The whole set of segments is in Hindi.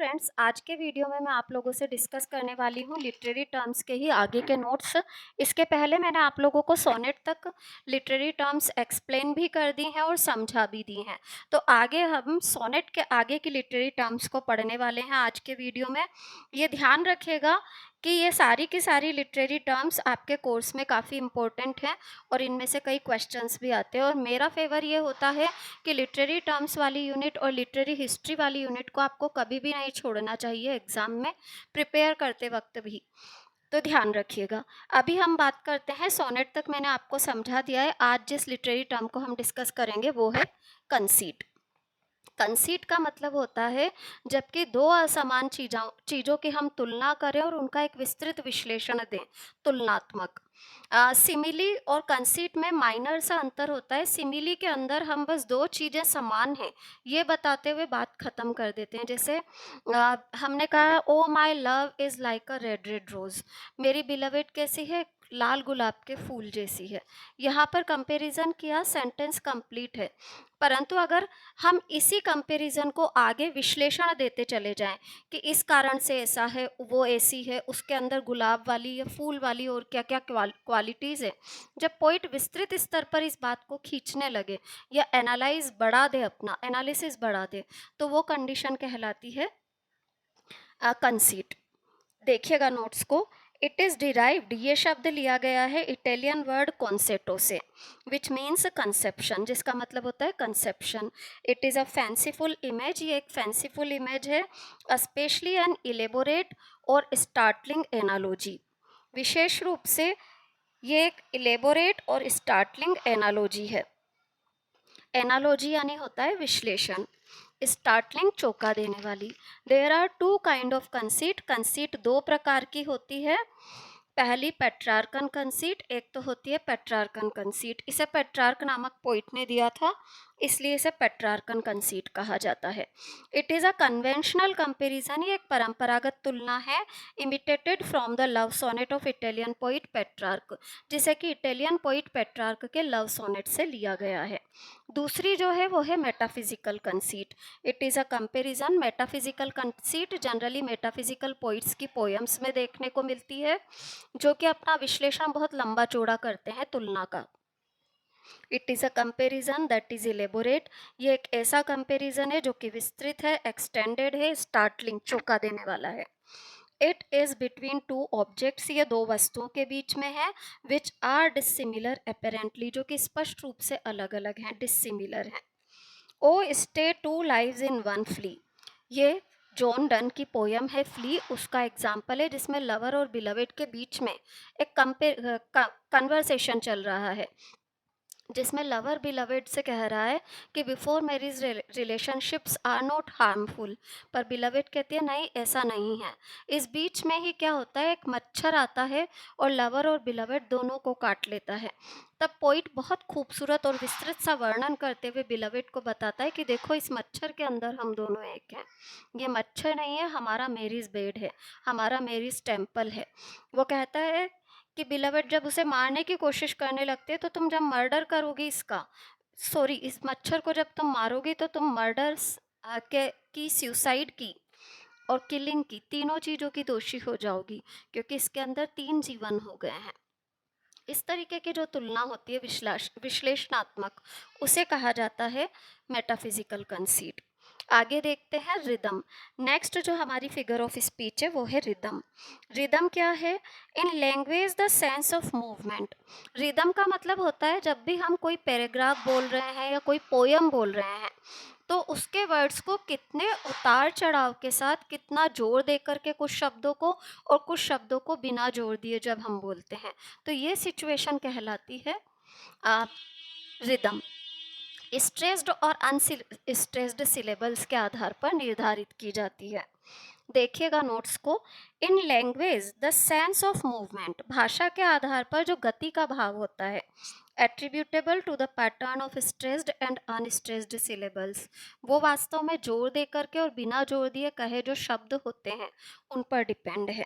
फ्रेंड्स, आज के वीडियो में मैं आप लोगों से डिस्कस करने वाली हूँ लिटरेरी टर्म्स के ही आगे के नोट्स। इसके पहले मैंने आप लोगों को सोनेट तक लिटरेरी टर्म्स एक्सप्लेन भी कर दी हैं और समझा भी दी हैं। तो आगे हम सोनेट के आगे की लिटरेरी टर्म्स को पढ़ने वाले हैं आज के वीडियो में। ये ध्यान रखिएगा कि ये सारी की सारी लिटरेरी टर्म्स आपके कोर्स में काफ़ी इंपॉर्टेंट हैं और इनमें से कई क्वेश्चंस भी आते हैं। और मेरा फेवर ये होता है कि लिटरेरी टर्म्स वाली यूनिट और लिटरेरी हिस्ट्री वाली यूनिट को आपको कभी भी नहीं छोड़ना चाहिए एग्जाम में प्रिपेयर करते वक्त भी। तो ध्यान रखिएगा। अभी हम बात करते हैं सोनेट तक मैंने आपको समझा दिया है। आज जिस लिटरेरी टर्म को हम डिस्कस करेंगे वो है कंसीट। कंसीट का मतलब होता है जबकि दो असमान चीज़ों की हम तुलना करें और उनका एक विस्तृत विश्लेषण दें, तुलनात्मक। सिमिली और कंसीट में माइनर सा अंतर होता है। सिमिली के अंदर हम बस दो चीज़ें समान हैं ये बताते हुए बात खत्म कर देते हैं। जैसे हमने कहा oh my love is like a red red rose, मेरी बिलवेड कैसी है, लाल गुलाब के फूल जैसी है। यहाँ पर कंपैरिजन किया, सेंटेंस कंप्लीट है। परंतु अगर हम इसी कंपैरिजन को आगे विश्लेषण देते चले जाएं कि इस कारण से ऐसा है, वो ऐसी है, उसके अंदर गुलाब वाली या फूल वाली और क्या क्या क्वालिटीज़ है, जब पोइट विस्तृत स्तर पर इस बात को खींचने लगे या एनालाइज बढ़ा दे, अपना एनालिसिस बढ़ा दे, तो वो कंडीशन कहलाती है कंसीट। देखिएगा नोट्स को। इट इज़ डिराइव्ड, ये शब्द लिया गया है इटालियन वर्ड कॉन्सेटो से, विच मीन्स कंसेप्शन, जिसका मतलब होता है conception. It is a fanciful image, ये एक फैंसीफुल इमेज है, स्पेशली एन इलेबोरेट और स्टार्टलिंग एनालॉजी। विशेष रूप से ये एक इलेबोरेट और स्टार्टलिंग एनालॉजी है। एनालॉजी यानी होता है विश्लेषण, स्टार्टलिंग चौंका देने वाली। There are two kind of conceit, conceit दो प्रकार की होती है। पहली पेट्रार्कन कंसीट, एक तो होती है पेट्रार्कन कंसीट। इसे पेट्रार्क नामक पोइट ने दिया था, इसलिए इसे पेट्रार्कन कंसीट कहा जाता है। It is a conventional comparison, ये एक परंपरागत तुलना है, imitated from the love sonnet of Italian poet Petrarch, जिसे कि इटालियन पोइट पेट्रार्क के लव सोनेट से लिया गया है। दूसरी जो है वो है metaphysical conceit. It is a comparison, metaphysical conceit generally metaphysical poets की पोएम्स में देखने को मिलती है, जो कि अपना विश्लेषण बहुत लंबा चौड़ा करते हैं तुलना का। It is a comparison that is elaborate, ये एक ऐसा कंपेरिजन है जो कि विस्तृत है, एक्सटेंडेड है, स्टार्टलिंग चौंका देने वाला है। It is between two objects, ये दो वस्तुओं के बीच में है, विच आर डिसिमिलर अपेरेंटली, जो कि स्पष्ट रूप से अलग अलग हैं, डिसिमिलर हैं। Oh stay two lives in one flea, ये जॉन डन की पोयम है फ्ली, उसका एग्जाम्पल है जिसमें लवर और बिलवेड के बीच में एक कन्वर्सेशन चल रहा है, जिसमें लवर बिलवेड से कह रहा है कि before marriage relationships are not harmful, पर बिलवेड कहती है नहीं ऐसा नहीं है। इस बीच में ही क्या होता है, एक मच्छर आता है और लवर और बिलवेड दोनों को काट लेता है। तब पोइट बहुत खूबसूरत और विस्तृत सा वर्णन करते हुए बिलवेड को बताता है कि देखो इस मच्छर के अंदर हम दोनों एक हैं, ये मच्छर नहीं है, हमारा मैरिज बेड है, हमारा मैरिज टेम्पल है। वो कहता है कि बिलवेड जब उसे मारने की कोशिश करने लगते हैं तो तुम जब मर्डर करोगी इसका, सॉरी इस मच्छर को जब तुम मारोगी तो तुम मर्डर की, सुसाइड की और किलिंग की, तीनों चीज़ों की दोषी हो जाओगी, क्योंकि इसके अंदर तीन जीवन हो गए हैं। इस तरीके की जो तुलना होती है विश्लेषणात्मक, उसे कहा जाता है मेटाफिजिकल कंसीट। आगे देखते हैं रिदम। नेक्स्ट जो हमारी फिगर ऑफ स्पीच है वो है रिदम। रिदम क्या है? In language the sense of movement. Rhythm का मतलब होता है जब भी हम कोई पैराग्राफ बोल रहे हैं या कोई पोयम बोल रहे हैं तो उसके वर्ड्स को कितने उतार चढ़ाव के साथ, कितना जोर दे करके कुछ शब्दों को और कुछ शब्दों को बिना जोर दिए जब हम बोलते हैं, तो ये सिचुएशन कहलाती है रिदम। स्ट्रेस्ड और अनस्ट्रेस्ड सिलेबल्स के आधार पर निर्धारित की जाती है। देखिएगा नोट्स को। In language the sense of movement, भाषा के आधार पर जो गति का भाव होता है, attributable to the pattern of stressed and unstressed syllables, वो वास्तव में जोर दे करके और बिना जोर दिए कहे जो शब्द होते हैं उन पर डिपेंड है।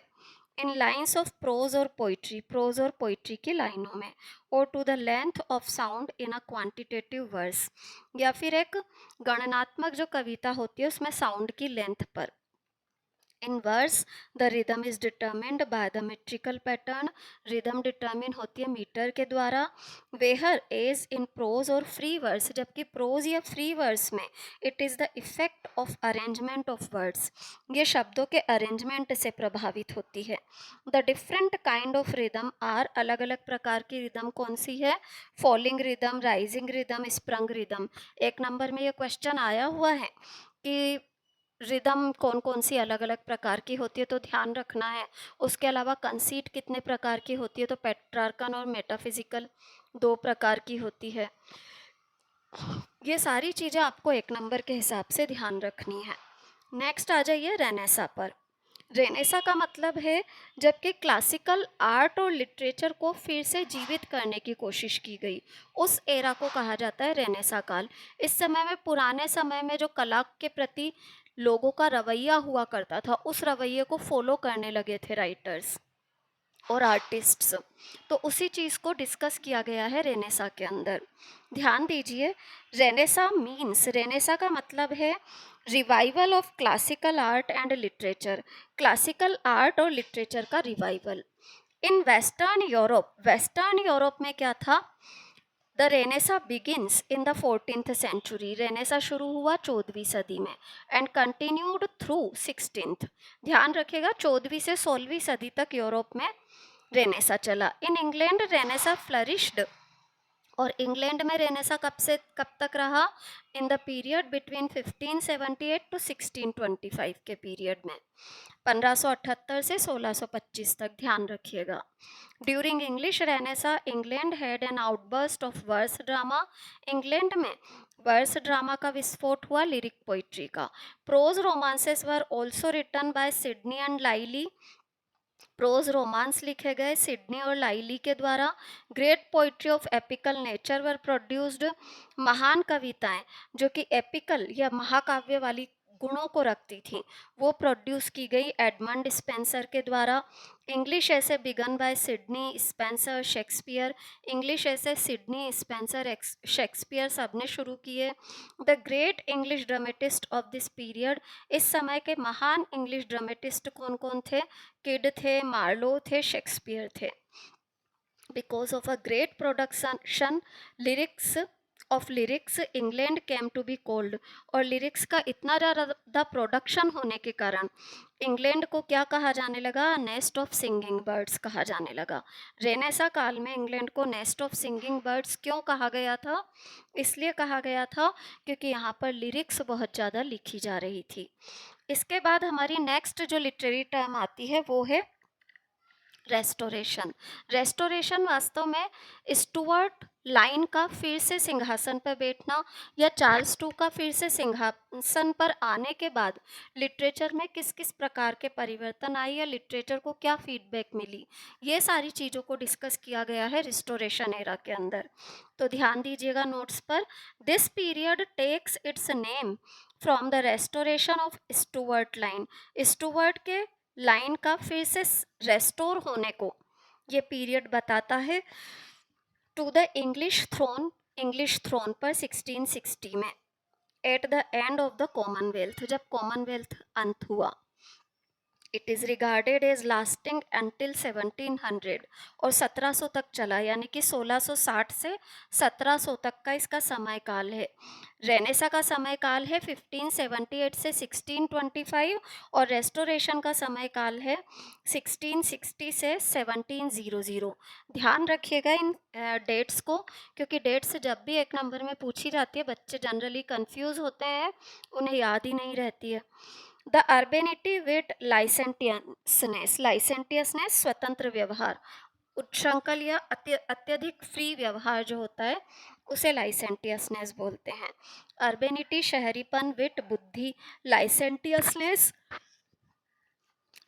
इन लाइन्स ऑफ प्रोज और पोइट्री, प्रोज और पोइट्री की लाइनों में, और to the length of sound in a quantitative verse, या फिर एक गणनात्मक जो कविता होती है उसमें साउंड की लेंथ पर। In verse, the rhythm is determined by the metrical pattern. Rhythm determine होती है मीटर के द्वारा. Where is in prose और free verse, जबकि prose या free verse में it is the effect of arrangement of words. ये शब्दों के arrangement से प्रभावित होती है. The different kind of rhythm are, अलग अलग प्रकार की rhythm कौन सी है? Falling rhythm, rising rhythm, sprung rhythm. एक नंबर में ये क्वेश्चन आया हुआ है कि रिदम कौन कौन सी अलग अलग प्रकार की होती है, तो ध्यान रखना है. उसके अलावा कंसीट कितने प्रकार की होती है, तो पेट्रार्कन और मेटाफिजिकल 2 प्रकार की होती है. ये सारी चीज़ें आपको एक नंबर के हिसाब से ध्यान रखनी है. नेक्स्ट आ जाइए रेनेसा पर. रेनेसा का मतलब है जबकि क्लासिकल आर्ट और लिटरेचर को फिर से जीवित करने की कोशिश की गई, उस एरा को कहा जाता है रेनेसा काल. इस समय में, पुराने समय में जो कला के प्रति लोगों का रवैया हुआ करता था, उस रवैये को फॉलो करने लगे थे राइटर्स और आर्टिस्ट्स. तो उसी चीज़ को डिस्कस किया गया है रेनेसा के अंदर. ध्यान दीजिए, रेनेसा मीन्स, रेनेसा का मतलब है revival of classical art and literature. Classical art और लिटरेचर का revival. In western Europe, western Europe में क्या था? The Renaissance begins in the 14th century. Renaissance शुरू हुआ 14वीं सदी में एंड कंटिन्यूड थ्रू 16th. ध्यान रखिएगा, 14वीं से 16वीं सदी तक यूरोप में रेनेसा चला. In England renaissance flourished. और इंग्लैंड में रेनेसा कब से कब तक रहा? In the period between 1578 to 1625 के पीरियड में, 1578 से 1625 तक. ध्यान रखिएगा. During English Renaissance, England had an outburst of verse drama. England में वर्स ड्रामा का विस्फोट हुआ, लिरिक पोइट्री का. Prose romances were also written by Sidney and Lyly. Prose romance लिखे गए सिडनी और लाइली के द्वारा. Great poetry of epical nature were produced. महान कविताएं जो कि एपिकल या महाकाव्य वाली गुणों को रखती थी, वो प्रोड्यूस की गई एडमंड स्पेंसर के द्वारा. English essay began by Sidney, Spenser, Shakespeare. English essay Sidney, Spenser, Shakespeare सब ने शुरू किए. The great English dramatist of this period. इस समय के महान इंग्लिश ड्रामेटिस्ट कौन कौन थे? किड थे, मार्लो थे, शेक्सपियर थे. Because of a great production lyrics of lyrics, England came to be called. और लिरिक्स का इतना ज़्यादा प्रोडक्शन होने के कारण इंग्लैंड को क्या कहा जाने लगा? नेस्ट ऑफ सिंगिंग बर्ड्स कहा जाने लगा. रेनेसा काल में इंग्लैंड को नेस्ट ऑफ सिंगिंग बर्ड्स क्यों कहा गया था? इसलिए कहा गया था क्योंकि यहाँ पर लिरिक्स बहुत ज़्यादा लिखी जा रही थी. इसके बाद हमारी नेक्स्ट जो लिटरेरी टर्म आती है वो है रेस्टोरेशन. रेस्टोरेशन वास्तव में स्टुअर्ट लाइन का फिर से सिंहासन पर बैठना या चार्ल्स टू का फिर से सिंहासन पर आने के बाद लिटरेचर में किस किस प्रकार के परिवर्तन आए या लिटरेचर को क्या फीडबैक मिली, ये सारी चीज़ों को डिस्कस किया गया है रिस्टोरेशन एरा के अंदर. तो ध्यान दीजिएगा नोट्स पर. This period takes its name from the restoration of Stuart line. Stuart के लाइन का फिर से रेस्टोर होने को ये पीरियड बताता है. टू द इंग्लिश थ्रोन पर 1660 में, at the end of the commonwealth, जब कॉमनवेल्थ अंत हुआ. It is regarded as lasting until 1700. और 1700 तक चला, यानी कि 1660 से 1700 तक का इसका समय काल है. रेनेसा का समय काल है 1578 से 1625 और रेस्टोरेशन का समय काल है 1660 से 1700. ध्यान रखिएगा इन डेट्स को, क्योंकि डेट्स जब भी एक नंबर में पूछी जाती है बच्चे जनरली कंफ्यूज होते हैं, उन्हें याद ही नहीं रहती है. The अर्बेनिटी with लाइसेंटियसनेस. लाइसेंटियसनेस स्वतंत्र व्यवहार, उच्छृंखल या अत्यधिक फ्री व्यवहार जो होता है उसे लाइसेंटियसनेस बोलते हैं. अर्बेनिटी शहरीपन, विट बुद्धि, लाइसेंटियसनेस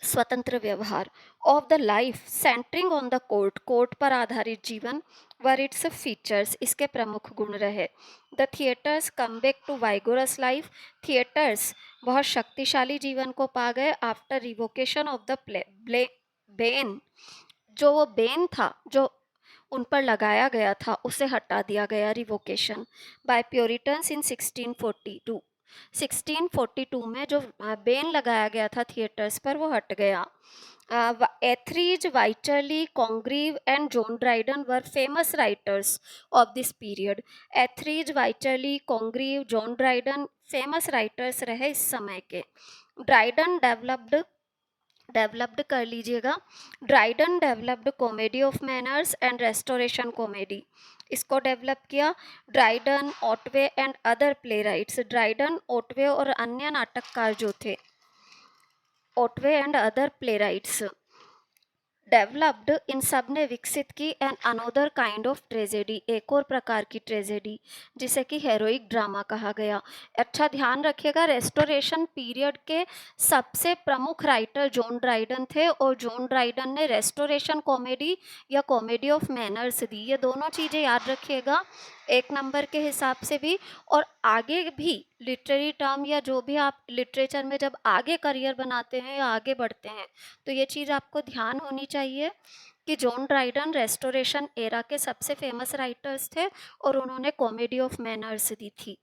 स्वतंत्र व्यवहार. Of the life centering on the court पर आधारित जीवन, वर इट्स फीचर्स, इसके प्रमुख गुण रहे. The theatres come back to vigorous life. Theatres बहुत शक्तिशाली जीवन को पा गए after revocation of the ban. जो वो बेन था जो उन पर लगाया गया था उसे हटा दिया गया, रिवोकेशन, बाय प्योरिटन्स इन 1642. 1642 में जो बैन लगाया गया था थिएटर्स पर वो हट गया। Etherege, Wycherley, Congreve and John Dryden were famous writers of this period. Etherege, Wycherley, Congreve, John Dryden famous writers रहे इस समय के। ड्राइडन डेवलप्ड कर लीजिएगा। Dryden developed comedy of manners and restoration comedy, इसको डेवलप किया। Dryden, Otway and other playwrights, Dryden, Otway और अन्य नाटककार जो थे, Otway and other playwrights developed, इन सब ने विकसित की an another kind of tragedy, एक और प्रकार की ट्रेजेडी जिसे कि हेरोइक ड्रामा कहा गया। अच्छा ध्यान रखिएगा, रेस्टोरेशन पीरियड के सबसे प्रमुख राइटर जॉन ड्राइडन थे और जॉन ड्राइडन ने रेस्टोरेशन कॉमेडी या कॉमेडी ऑफ मैनर्स दी। ये दोनों चीज़ें याद रखिएगा एक नंबर के हिसाब से भी, और आगे भी लिटरेरी टर्म या जो भी आप लिटरेचर में जब आगे करियर बनाते हैं या आगे बढ़ते हैं तो ये चीज़ आपको ध्यान होनी चाहिए कि जॉन ड्राइडन रेस्टोरेशन एरा के सबसे फेमस राइटर्स थे और उन्होंने कॉमेडी ऑफ मैनर्स दी थी।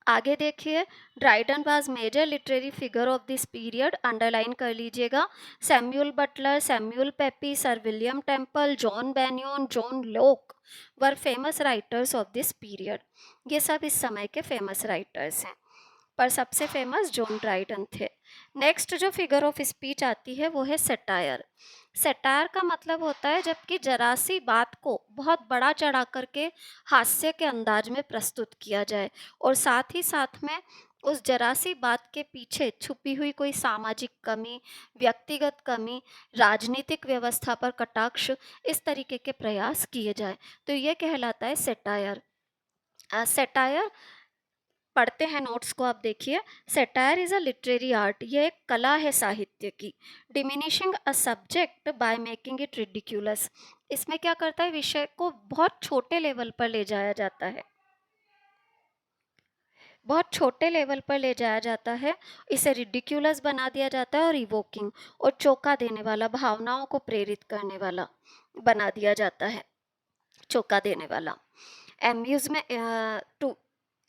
आगे देखिए, Dryden was major literary figure of this period, underline कर लीजिएगा। Samuel Butler, Samuel Pepys, sir William Temple, John Bunyan, John Locke were famous writers of this period. ये सब इस समय के फेमस राइटर्स हैं, पर सबसे फेमस जॉन ड्राइडन थे। नेक्स्ट जो फिगर ऑफ स्पीच आती है वो है सेटायर। सेटायर का मतलब होता है जबकि जरा सी बात को बहुत बड़ा चढ़ा करके हास्य के अंदाज में प्रस्तुत किया जाए और साथ ही साथ में उस जरा सी बात के पीछे छुपी हुई कोई सामाजिक कमी, व्यक्तिगत कमी, राजनीतिक व्यवस्था पर कटाक्ष, इस तरीके के प्रयास किए जाए तो ये कहलाता है सेटायर। सेटायर पढ़ते हैं नोट्स को, आप देखिए। Satire is a literary art, ये एक कला है साहित्य की। Diminishing a subject by making it ridiculous, इसमें क्या करता है, विषय को बहुत छोटे लेवल पर ले जाया जाता है, बहुत छोटे लेवल पर ले जाया जाता है, इसे रिडिक्यूलस बना दिया जाता है और इवोकिंग और चौंका देने वाला, भावनाओं को प्रेरित करने वाला बना दिया जाता है, चौंका देने वाला। Amusement to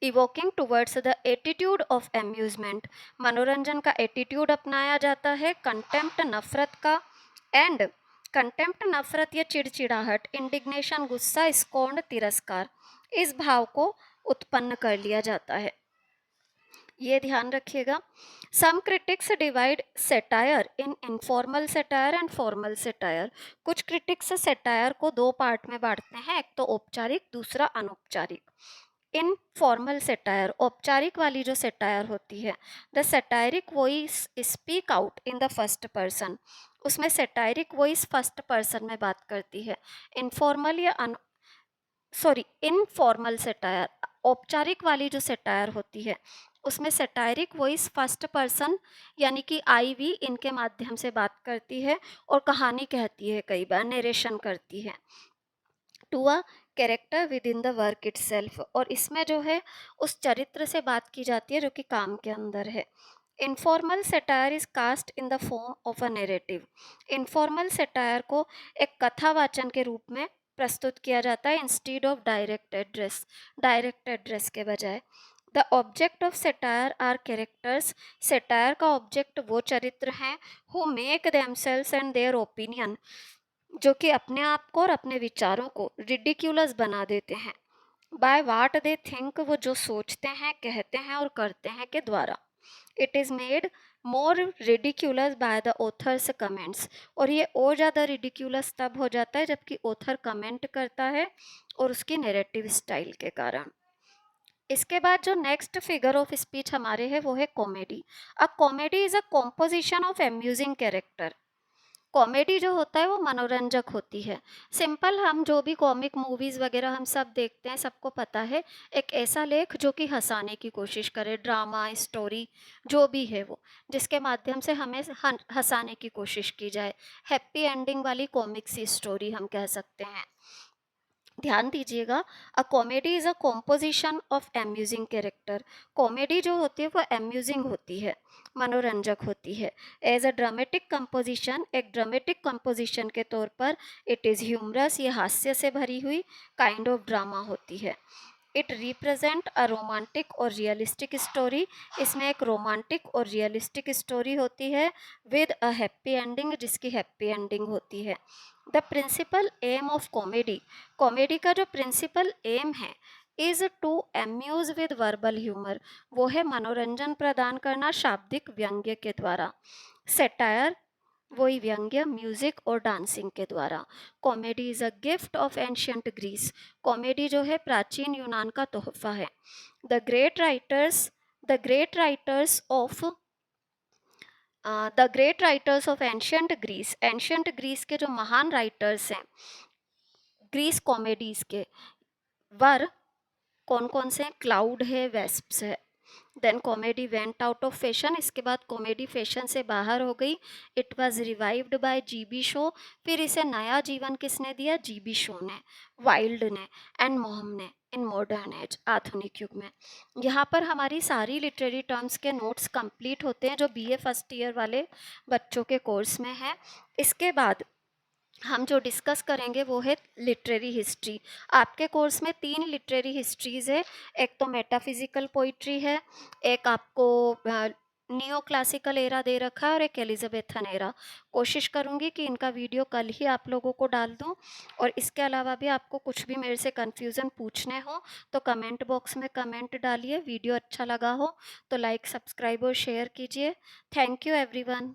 evoking towards the attitude of amusement, मनोरंजन का एटीट्यूड अपनाया जाता है। कंटेम्प्ट, नफरत का, एंड कंटेम्प्ट नफरत या चिड़चिड़ाहट, इंडिग्नेशन गुस्सा, स्कॉर्न तिरस्कार, इस भाव को उत्पन्न कर लिया जाता है, ये ध्यान रखिएगा। Some critics divide satire in informal satire and formal satire, कुछ क्रिटिक्स सेटायर को दो पार्ट में बांटते हैं, एक तो औपचारिक, दूसरा अनौपचारिक। इन फॉर्मल सेटायर, औपचारिक वाली जो सेटायर होती है, the satiric voice speak out in the first person, उसमें सेटायरिक वॉइस फर्स्ट पर्सन में बात करती है। इनफॉर्मल या इनफॉर्मल सेटायर, औपचारिक वाली जो सेटायर होती है उसमें सेटायरिक वॉइस फर्स्ट पर्सन यानी कि आई वी इनके माध्यम से बात करती है और कहानी कहती है, कई बार नरेशन करती है to a character within the work itself, और इसमें जो है उस चरित्र से बात की जाती है जो कि काम के अंदर है। Informal satire is cast in the form of a narrative, informal satire को एक कथावाचन के रूप में प्रस्तुत किया जाता है इंस्टीड ऑफ डायरेक्ट एड्रेस के बजाय। The object of satire are characters, satire का ऑब्जेक्ट वो चरित्र हैं who make themselves and their opinion, जो कि अपने आप को और अपने विचारों को रिडिक्यूलस बना देते हैं। बाय वाट दे थिंक, वो जो सोचते हैं, कहते हैं और करते हैं के द्वारा। It is made more ridiculous by the author's comments, और ये और ज़्यादा रिडिक्यूलस तब हो जाता है जबकि ऑथर कमेंट करता है और उसकी नैरेटिव स्टाइल के कारण। इसके बाद जो नेक्स्ट फिगर ऑफ स्पीच हमारे है वो है comedy. A comedy is a composition of amusing character, comedy जो होता है वो मनोरंजक होती है। सिंपल, हम जो भी कॉमिक मूवीज़ वगैरह हम सब देखते हैं, सबको पता है, एक ऐसा लेख जो कि हंसाने की कोशिश करे, ड्रामा, स्टोरी जो भी है वो, जिसके माध्यम से हमें हंसाने की कोशिश की जाए, हैप्पी एंडिंग वाली कॉमिक सी स्टोरी हम कह सकते हैं। ध्यान दीजिएगा, a comedy is a composition of amusing character, comedy जो होती है वो एम्यूजिंग होती है, मनोरंजक होती है। एज अ ड्रामेटिक कंपोजिशन, एक ड्रामेटिक कंपोजिशन के तौर पर इट इज़ ह्यूमरस, ये हास्य से भरी हुई काइंड ऑफ ड्रामा होती है। इट रिप्रेजेंट अ रोमांटिक और रियलिस्टिक स्टोरी। इसमें एक रोमांटिक और रियलिस्टिक स्टोरी होती है विद अ हैप्पी एंडिंग, जिसकी हैप्पी एंडिंग होती है। The principal aim of comedy, comedy का जो प्रिंसिपल एम है is to amuse with verbal humour, वो है मनोरंजन प्रदान करना शाब्दिक व्यंग्य के द्वारा। सेटायर, वही व्यंग्य म्यूजिक और डांसिंग के द्वारा। Comedy is a gift of ancient Greece, comedy जो है प्राचीन यूनान का तोहफा है। The great writers the great writers of the great writers of ancient Greece के जो महान राइटर्स हैं ग्रीस कॉमेडीज के, वर कौन कौन से हैं? क्लाउड है, वेस्प्स है। Then comedy went out of fashion, इसके बाद कॉमेडी फैशन से बाहर हो गई। It was revived by GB Shaw, फिर इसे नया जीवन किसने दिया? जीबी शो ने, वाइल्ड ने एंड मोहम ने इन मॉडर्न एज, आधुनिक युग में। यहाँ पर हमारी सारी लिटरेरी टर्म्स के नोट्स कंप्लीट होते हैं जो बीए फर्स्ट ईयर वाले बच्चों के कोर्स में है। इसके बाद हम जो डिस्कस करेंगे वो है लिटरेरी हिस्ट्री। आपके कोर्स में 3 लिटरेरी हिस्ट्रीज़ है, एक तो मेटाफिजिकल पोइट्री है, एक आपको नियो क्लासिकल एरा दे रखा है और एक एलिजाबेथन एरा। कोशिश करूँगी कि इनका वीडियो कल ही आप लोगों को डाल दूँ। और इसके अलावा भी आपको कुछ भी मेरे से कन्फ्यूज़न पूछने हो तो कमेंट बॉक्स में कमेंट डालिए। वीडियो अच्छा लगा हो तो लाइक, सब्सक्राइब और शेयर कीजिए। Thank you everyone.